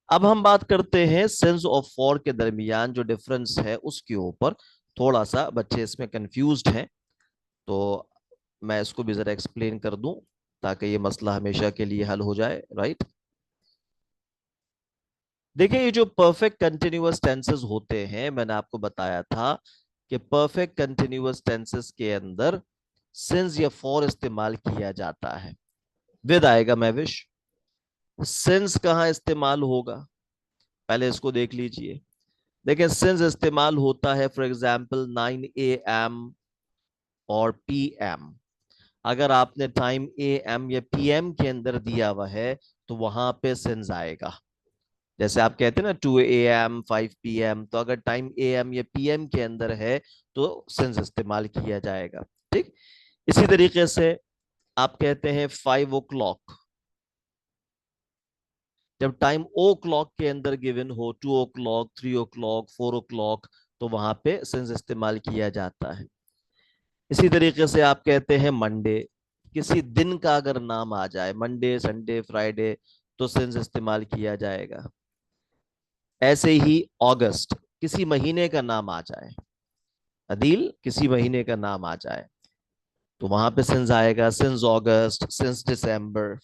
अब हम बात करते हैं सिंस और फॉर के दरमियान जो डिफरेंस है उसके ऊपर। थोड़ा सा बच्चे इसमें कंफ्यूज्ड हैं, तो मैं इसको भी जरा एक्सप्लेन कर दूं ताकि ये मसला हमेशा के लिए हल हो जाए। राइट, देखिए ये जो परफेक्ट कंटिन्यूअस टेंसेस होते हैं, मैंने आपको बताया था कि परफेक्ट कंटिन्यूअस टेंसेस के अंदर सिंस या फॉर इस्तेमाल किया जाता है। विद आएगा मैं विश। सिंस कहाँ इस्तेमाल होगा, पहले इसको देख लीजिए। देखिए सिंस इस्तेमाल होता है फॉर एग्जाम्पल 9 AM और PM। अगर आपने टाइम AM या PM के अंदर दिया हुआ है तो वहां पे सिंस आएगा। जैसे आप कहते हैं ना 2 AM 5 PM, तो अगर टाइम AM या PM के अंदर है तो सिंस इस्तेमाल किया जाएगा। ठीक, इसी तरीके से आप कहते हैं 5 o'clock, जब टाइम ओ क्लॉक के अंदर गिवन हो, 2 o'clock 3 o'clock 4 o'clock, तो वहां पे सिंस इस्तेमाल किया जाता है। इसी तरीके से आप कहते हैं मंडे, किसी दिन का अगर नाम आ जाए, मंडे संडे फ्राइडे, तो सिंस इस्तेमाल किया जाएगा। ऐसे ही अगस्त, किसी महीने का नाम आ जाए, अदील किसी महीने का नाम आ जाए, तो वहां पे सिंस आएगा, सिंस अगस्त सिंस दिसंबर।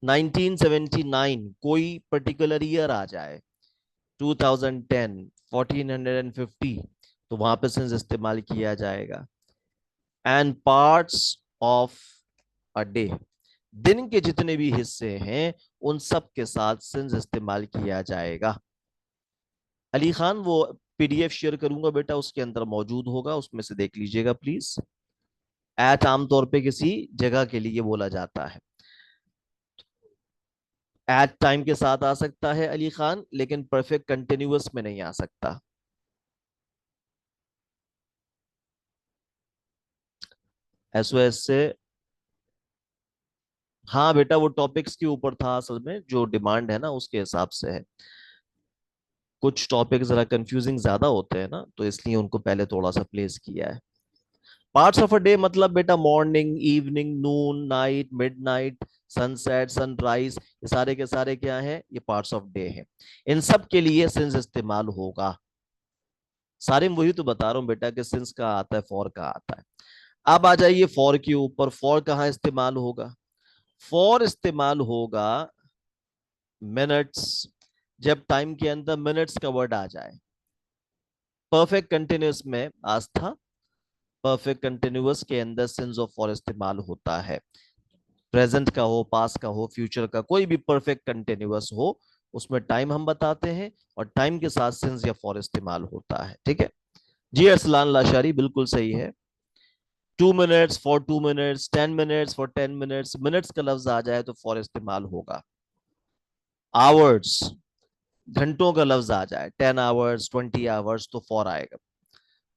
1979 कोई पर्टिकुलर ईयर आ जाए, 2010 1450, तो वहां पे सिंस इस्तेमाल किया जाएगा। And parts of a day, दिन के जितने भी हिस्से हैं उन सब के साथ सिंस इस्तेमाल किया जाएगा। अली खान, वो PDF शेयर करूंगा बेटा, उसके अंदर मौजूद होगा, उसमें से देख लीजिएगा प्लीज। एट आमतौर पे किसी जगह के लिए बोला जाता है। एट टाइम के साथ आ सकता है अली खान, लेकिन परफेक्ट कंटिन्यूअस में नहीं आ सकता। SOS से, हाँ बेटा वो टॉपिक्स के ऊपर था, असल में जो डिमांड है ना उसके हिसाब से है। कुछ टॉपिक जरा कंफ्यूजिंग ज्यादा होते हैं ना, तो इसलिए उनको पहले थोड़ा सा प्लेस किया है। पार्ट्स ऑफ अ डे मतलब बेटा मॉर्निंग इवनिंग नून नाइट मिडनाइट सनसेट सनराइज, ये सारे के सारे क्या हैं, ये पार्ट्स ऑफ डे हैं। इन सब के लिए सिंस इस्तेमाल होगा। सारे में वही तो बता रहा हूं बेटा कि सिंस का आता है फॉर का आता है। अब आ जाइए फॉर के ऊपर। फॉर कहाँ इस्तेमाल होगा? फॉर इस्तेमाल होगा मिनट्स, जब टाइम के अंदर मिनट्स का वर्ड आ जाए। परफेक्ट कंटिन्यूअस में आज था, परफेक्ट कंटिन्यूअस के अंदर सिंस ऑफ फॉर इस्तेमाल होता है। प्रेजेंट का हो, पास का हो, फ्यूचर का, कोई भी परफेक्ट कंटिन्यूअस हो, उसमें टाइम हम बताते हैं और टाइम के साथ सिंस या फॉर इस्तेमाल होता है। ठीक है जी, अरसलान लाशारी बिल्कुल सही है। 2 minutes for 2 minutes, 10 minutes for 10 minutes, minutes का लफ्ज आ जाए तो फॉर इस्तेमाल होगा। आवर्स, घंटों का लफ्ज आ जाए, 10 आवर्स 20 आवर्स, तो फॉर आएगा।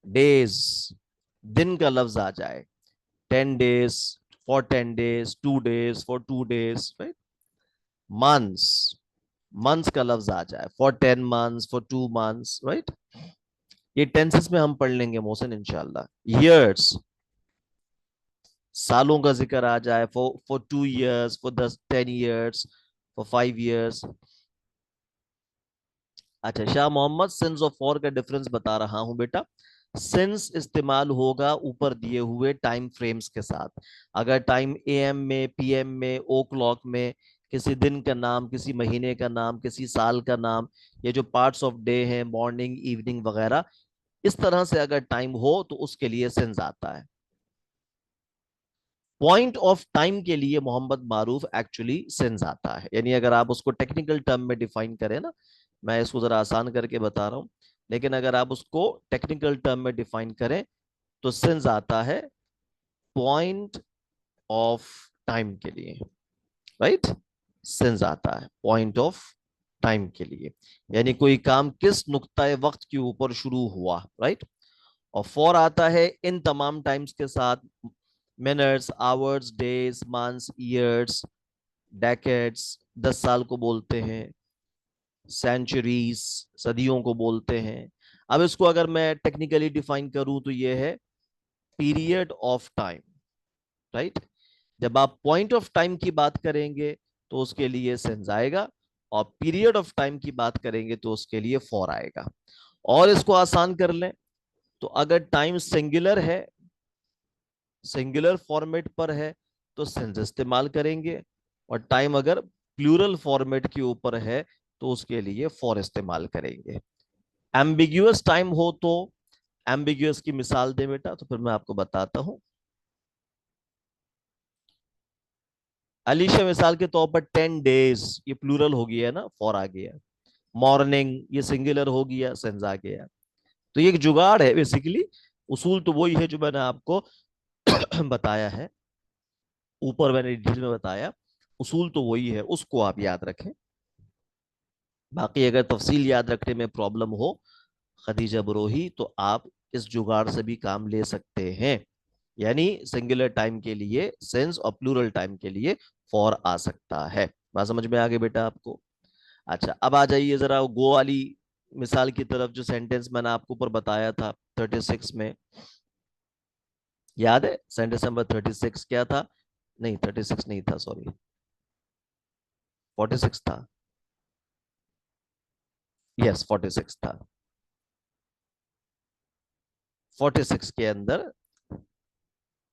डेज, दिन का लफ्ज आ जाए, 10 days for 10 days, 2 days for 2 days, right. Months, months का लफ्ज आ जाए, for 10 months for 2 months, right. ये टेंसेस में हम पढ़ लेंगे मोहसिन इंशाल्लाह। ईयर्स, सालों का जिक्र आ जाए, for 2 years, for 10 years, for 5 years। अच्छा शाह मोहम्मद, सिंस और फॉर का डिफरेंस बता रहा हूं बेटा। सिंस इस्तेमाल होगा ऊपर दिए हुए टाइम फ्रेम्स के साथ। अगर टाइम AM में PM में ओ क्लॉक में किसी दिन का नाम, किसी महीने का नाम, किसी साल का नाम, ये जो पार्ट्स ऑफ डे हैं मॉर्निंग इवनिंग वगैरह, इस तरह से अगर टाइम हो तो उसके लिए सिंस आता है। पॉइंट ऑफ टाइम के लिए मोहम्मद मारूफ एक्चुअली सिंस आता है। यानी अगर आप उसको टेक्निकल टर्म में डिफाइन करें ना, मैं इसको जरा आसान करके बता रहा हूं, लेकिन अगर आप उसको टेक्निकल टर्म में डिफाइन करें तो सिंस आता है पॉइंट ऑफ टाइम के लिए, राइट। सिंस आता है पॉइंट ऑफ टाइम के लिए, यानी कोई काम किस नुक्ता वक्त के ऊपर शुरू हुआ, राइट। और फॉर आता है इन तमाम टाइम्स के साथ, minutes hours days months years decades, 10 साल को बोलते हैं, सेंचुरीज सदियों को बोलते हैं। अब इसको अगर मैं टेक्निकली डिफाइन करूं तो ये है पीरियड ऑफ टाइम, राइट। जब आप पॉइंट ऑफ टाइम की बात करेंगे तो उसके लिए सिंस आएगा, और पीरियड ऑफ टाइम की बात करेंगे तो उसके लिए फॉर आएगा। और इसको आसान कर लें तो अगर टाइम सिंगुलर है, सिंगुलर फॉर्मेट पर है तो सिंस इस्तेमाल करेंगे, और टाइम अगर प्लूरल फॉर्मेट के ऊपर है तो उसके लिए फॉर इस्तेमाल करेंगे। एम्बिग्यूअस टाइम हो तो एम्बिग्यूअस की मिसाल दे बेटा, तो फिर मैं आपको बताता हूं। अलीशा मिसाल के तौर पर 10 डेज, ये प्लूरल हो गया है ना, फॉर आ गया। मॉर्निंग ये सिंगुलर हो गया, सेंस आ गया। तो ये एक जुगाड़ है बेसिकली। उसूल तो वही है जो मैंने आपको बताया है, ऊपर मैंने डिटेल में बताया। उसूल तो वही है, उसको आप याद रखें। बाकी अगर तफसील याद रखने में प्रॉब्लम हो खदीजा बरोही, तो आप इस जुगाड़ से भी काम ले सकते हैं। यानी सिंगुलर टाइम के लिए सेंस और प्लूरल टाइम के लिए फॉर आ सकता है। बात समझ में आ गई बेटा आपको? अच्छा, अब आ जाइए जरा गो वाली मिसाल की तरफ, जो सेंटेंस मैंने आपको ऊपर बताया था 36 में। याद है सेंटेंस नंबर 36 क्या था? नहीं 36 नहीं था, सॉरी 46 था। यस 46 था। 46 के अंदर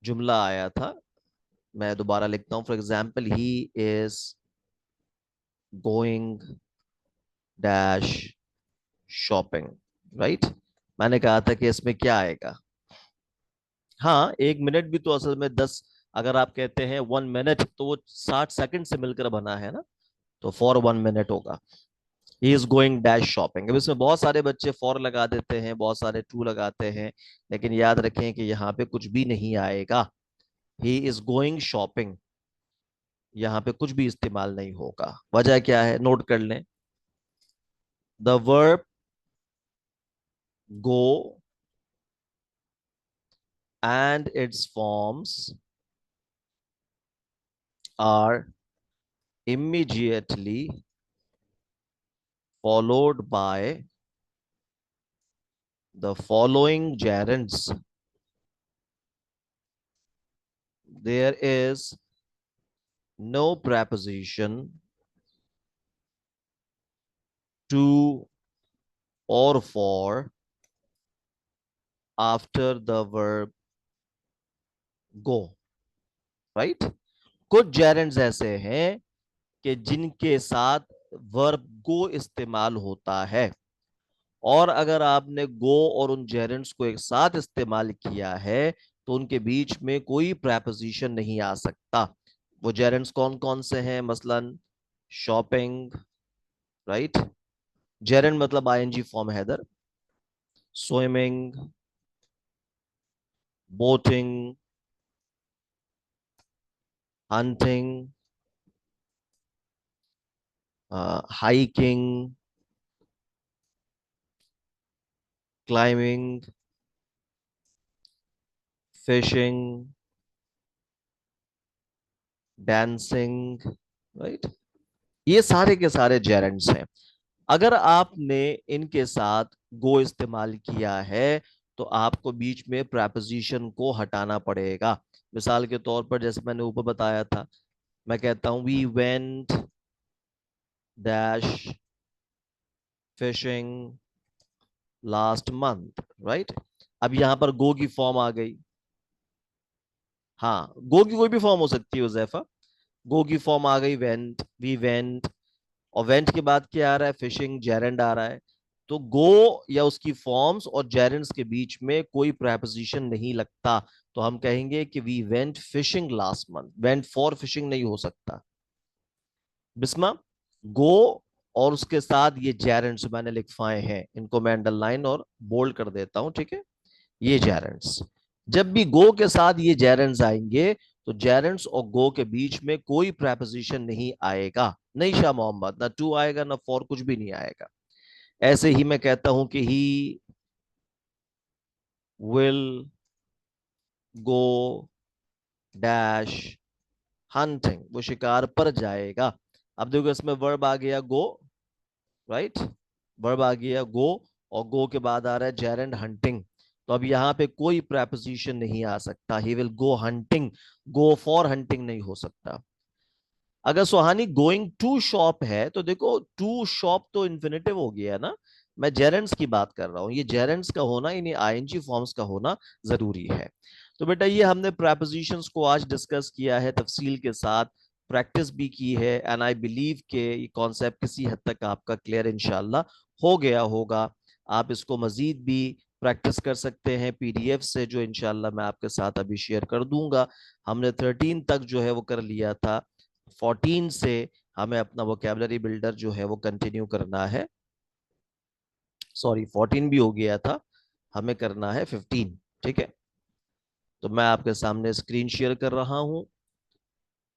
जुमला आया था, मैं दोबारा लिखता हूं। For example, he is going dash shopping, right. मैंने कहा था कि इसमें क्या आएगा। हाँ, 1 मिनट भी तो असल में 10, अगर आप कहते हैं 1 मिनट तो वो 60 सेकंड से मिलकर बना है ना, तो फॉर 1 मिनट होगा। He is going dash shopping. अब इसमें बहुत सारे बच्चे फॉर लगा देते हैं, बहुत सारे टू लगाते हैं, लेकिन याद रखें कि यहाँ पे कुछ भी नहीं आएगा। ही इज गोइंग शॉपिंग, यहाँ पे कुछ भी इस्तेमाल नहीं होगा। वजह क्या है, नोट कर लें। The verb go and its forms are immediately followed by the following gerunds. There is no preposition to or for after the verb go, right? कुछ gerunds ऐसे हैं कि जिनके साथ वर्ब गो इस्तेमाल होता है, और अगर आपने गो और उन जेरेंट्स को एक साथ इस्तेमाल किया है तो उनके बीच में कोई प्रेपोजिशन नहीं आ सकता। वो जेरेंट्स कौन कौन से हैं? मसलन शॉपिंग, राइट। जेरेंट मतलब आईएनजी फॉर्म है इधर। Swimming, boating, hunting, hiking, climbing, fishing, dancing, right. ये सारे के सारे जेरेंट्स हैं। अगर आपने इनके साथ गो इस्तेमाल किया है तो आपको बीच में प्रेपोजिशन को हटाना पड़ेगा। मिसाल के तौर पर जैसे मैंने ऊपर बताया था, मैं कहता हूं we went dash fishing last month, right. अब यहां पर गो की फॉर्म आ गई। हाँ, गो की कोई भी फॉर्म हो सकती है उजैफा। गो की फॉर्म आ गई वेंट, वी वेंट, और वेंट के बाद क्या आ रहा है? फिशिंग, जेरेंड आ रहा है। तो गो या उसकी फॉर्म्स और जेरेंड्स के बीच में कोई प्रेपोजिशन नहीं लगता, तो हम कहेंगे कि we went fishing last month. Went for fishing नहीं हो सकता। बिस्मा, गो और उसके साथ ये जेरेंड्स मैंने लिखवाए हैं, इनको मैं अंडरलाइन और बोल्ड कर देता हूं, ठीक है। ये जेरेंड्स, जब भी गो के साथ ये जेरेंड्स आएंगे तो जेरेंड्स और गो के बीच में कोई प्रेपोजिशन नहीं आएगा। नहीं शाह मोहम्मद, ना टू आएगा ना फॉर, कुछ भी नहीं आएगा। ऐसे ही मैं कहता हूं कि he will go dash hunting, वो शिकार पर जाएगा। अब देखो इसमें वर्ब आ गया गो, राइट। वर्ब आ गया गो, और गो के बाद आ रहा है जेरेंड हंटिंग। तो अब यहाँ पे कोई प्रेपोजिशन नहीं आ सकता। He will go hunting, go for hunting नहीं हो सकता। अगर सुहानी गोइंग टू शॉप है तो देखो टू शॉप तो इन्फिनेटिव हो गया है ना, मैं जेरेंट्स की बात कर रहा हूं, ये जेरेंट्स का होना इन्हीं आईएनजी फॉर्म्स का होना जरूरी है। तो बेटा ये हमने प्रेपोजिशंस को आज डिस्कस किया है तफसील के साथ, प्रैक्टिस भी की है, एंड आई बिलीव के ये कॉन्सेप्ट किसी हद तक आपका क्लियर इंशाल्लाह हो गया होगा। आप इसको मजीद भी प्रैक्टिस कर सकते हैं पीडीएफ से, जो इंशाल्लाह मैं आपके साथ अभी शेयर कर दूंगा। हमने 13 तक जो है वो कर लिया था, 14 से हमें अपना वोकेबलरी बिल्डर जो है वो कंटिन्यू करना है। सॉरी 14 भी हो गया था, हमें करना है 15। ठीक है, तो मैं आपके सामने स्क्रीन शेयर कर रहा हूं।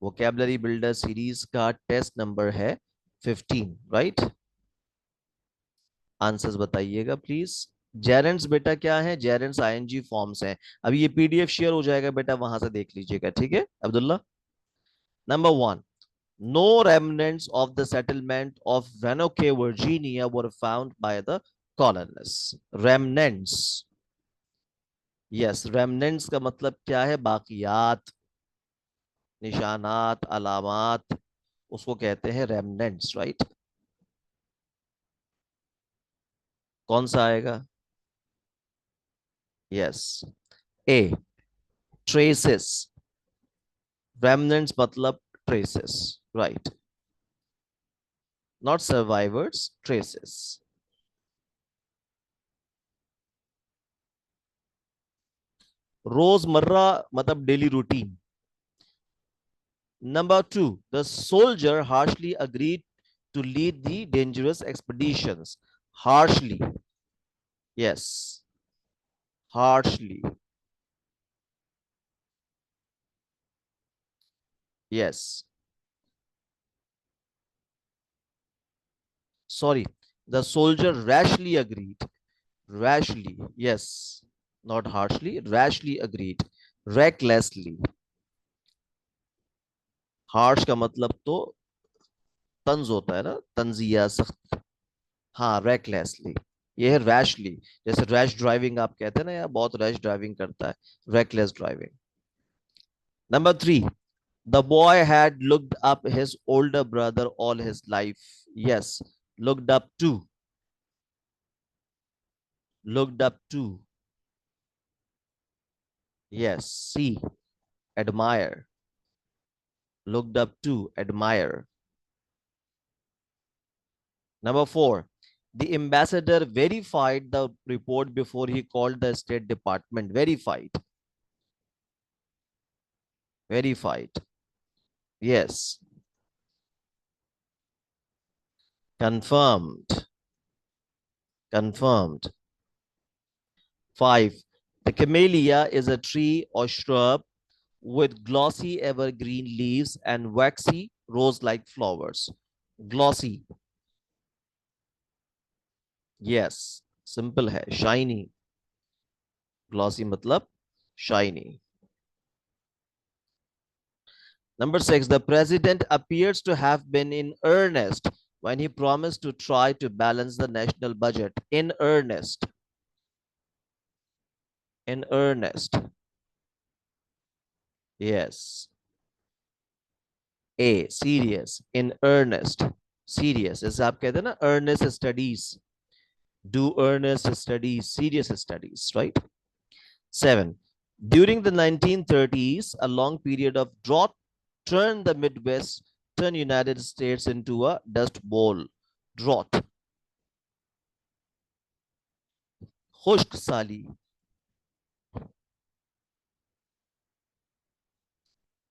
वोकेबलरी बिल्डर सीरीज का टेस्ट नंबर है 15, राइट। आंसर्स बताइएगा प्लीज। जेरेंट्स बेटा क्या है, जेरेंट्स आईएनजी फॉर्म्स हैं। अभी ये पीडीएफ शेयर हो जाएगा बेटा, वहां से देख लीजिएगा, ठीक है Abdullah. Number one, no remnants of the settlement of Roanoke, Virginia were found by the colonists. Remnants, yes, remnants का मतलब क्या है, बाकियात, निशानात, अलामात, उसको कहते हैं remnants, राइट। कौन सा आएगा? यस, ए, ट्रेसेस। remnants मतलब traces, right, not survivors, traces. रोजमर्रा मतलब daily routine. Number two, the soldier harshly agreed to lead the dangerous expeditions. Harshly, yes, harshly, yes. Sorry, the soldier rashly agreed. Rashly, yes, not harshly, rashly agreed. Recklessly, harsh का मतलब तो तंज होता है ना, तंजिया सख्त। हाँ, recklessly, ये है rashly। जैसे रैश ड्राइविंग आप कहते हैं ना, यार बहुत रैश ड्राइविंग करता है, reckless driving। Number three, the boy had looked up his older brother all his life. Yes, looked up to, looked up to. Yes, see, admire, looked up to, admire. Number four, the ambassador verified the report before he called the State Department. Verified, verified. Yes, confirmed, confirmed. Five, the camellia is a tree or shrub with glossy evergreen leaves and waxy rose-like flowers. Glossy, yes, simple है, shiny, glossy मतलब shiny. Number six, the president appears to have been in earnest when he promised to try to balance the national budget. In earnest, in earnest, yes. A, serious, in earnest, serious, जैसे आप कहते हैं ना earnest studies, do earnest studies, serious studies, right? 7. During the 1930s, a long period of drought turned the Midwestern United States into a dust bowl. Drought. खुश्क साली.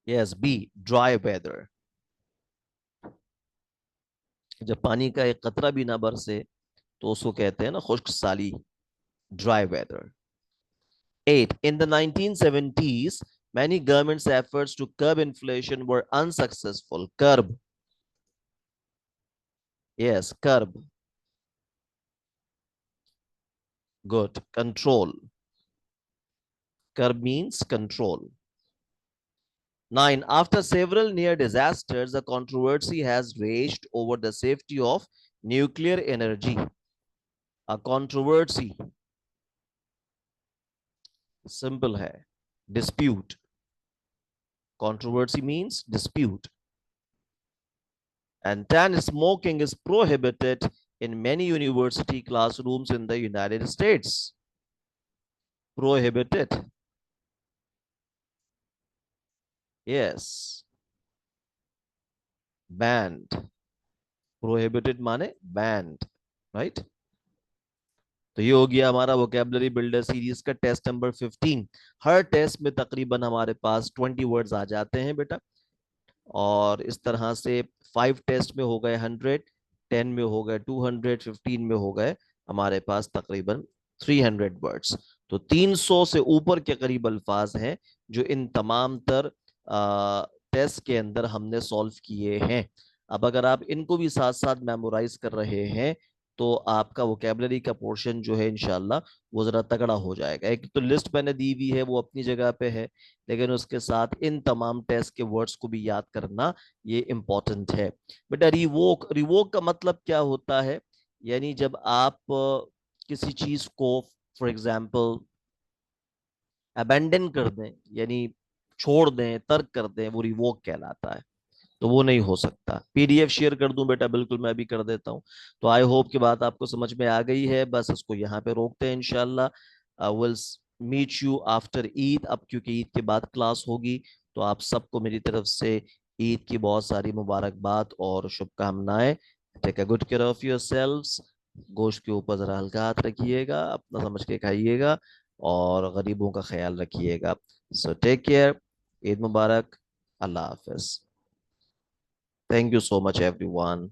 Yes, B. Dry weather. जब पानी का एक कतरा भी ना बरसे तो उसको कहते हैं ना खुश्क साली, dry weather. 8. In the 1970s, many governments' efforts to curb inflation were unsuccessful. Curb. Yes, curb. Good. Control. Curb means control. 9. After several near disasters, a controversy has raged over the safety of nuclear energy. A controversy, simple hai, dispute. Controversy means dispute. And 10, smoking is prohibited in many university classrooms in the United States. Prohibited. Yes. Banned. Prohibited माने banned. Right? तो ये हो गया हमारा vocabulary builder series का test number 15। हर test में तकरीबन हमारे पास 20 वर्ड्स आ जाते हैं बेटा। और इस तरह से 5 टेस्ट में हो गए 100, 10 में हो गए 200, 15 में हो गए हमारे पास तकरीबन 300 वर्ड्स। तो 300 से ऊपर के करीब अल्फाज हैं जो इन तमाम तर टेस्ट के अंदर हमने सॉल्व किए हैं। अब अगर आप इनको भी साथ साथ मेमोराइज कर रहे हैं तो आपका वोकेबलरी का पोर्शन जो है इंशाल्लाह वो जरा तगड़ा हो जाएगा। एक तो लिस्ट मैंने दी हुई है वो अपनी जगह पे है, लेकिन उसके साथ इन तमाम टेस्ट के वर्ड्स को भी याद करना ये इंपॉर्टेंट है। बेटा रिवोक, रिवोक का मतलब क्या होता है? यानी जब आप किसी चीज को फॉर एग्जाम्पल अबेंडन कर दें, यानी छोड़ दें, तर्क कर दें, वो रिवोक कहलाता है। तो वो नहीं हो सकता। पीडीएफ शेयर कर दूं बेटा? बिल्कुल, मैं भी कर देता हूं। तो आई होप की बात आपको समझ में आ गई है। बस इसको यहाँ पे रोकते हैं इंशाल्लाह। Will meet you after Eid. अब क्योंकि ईद के बाद क्लास होगी तो आप सबको मेरी तरफ से ईद की बहुत सारी मुबारकबाद और शुभकामनाएं। Take a good care of yourselves. गोश्त के ऊपर जरा हल्का हाथ रखिएगा, अपना समझ के खाइएगा और गरीबों का ख्याल रखिएगा। So take care. ईद मुबारक। अल्लाह हाफिज। Thank you so much, everyone.